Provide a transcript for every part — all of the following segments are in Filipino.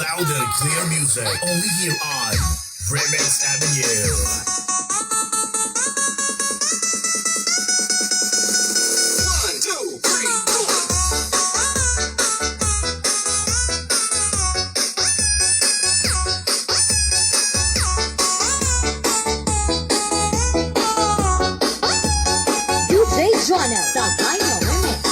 Loud and clear music, only here on Remix Avenue. One, two, three, four. DJ Jonah, the Dino Remix.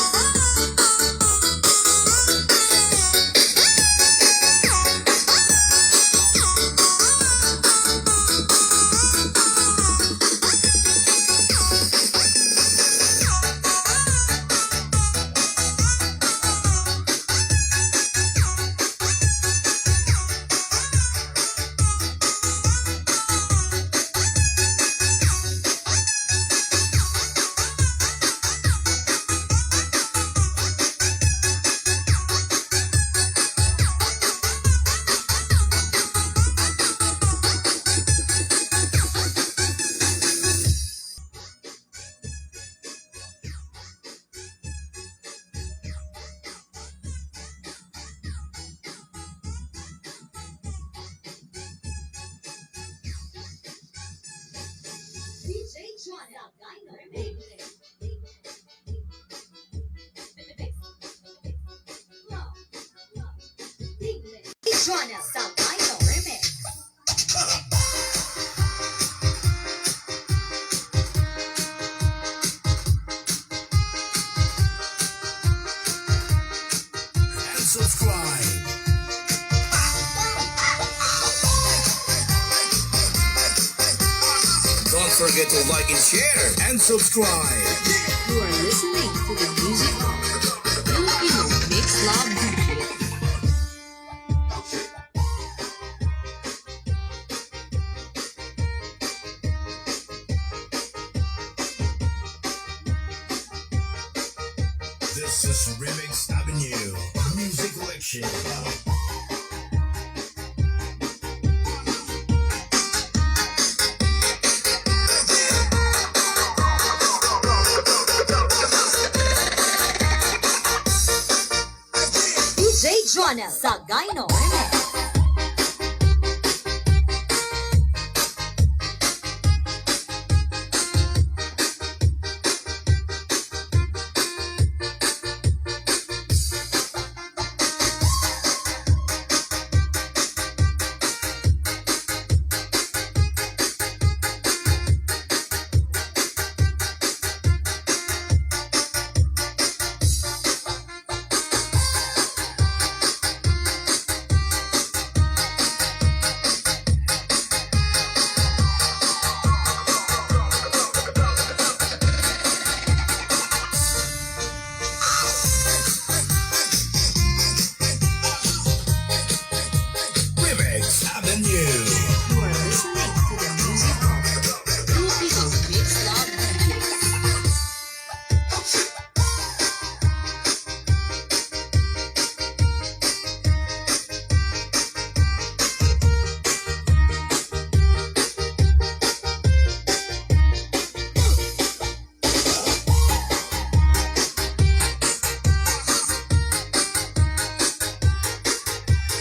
DJ Jonah, Dino Remix. DJ Jonah, the Dino Remix. And subscribe. Don't forget to like and share and subscribe. You are listening to the music of Filipino Mix Love DJ. This is Remix Avenue Music Collection. DJ Jonah, the Dino Remix.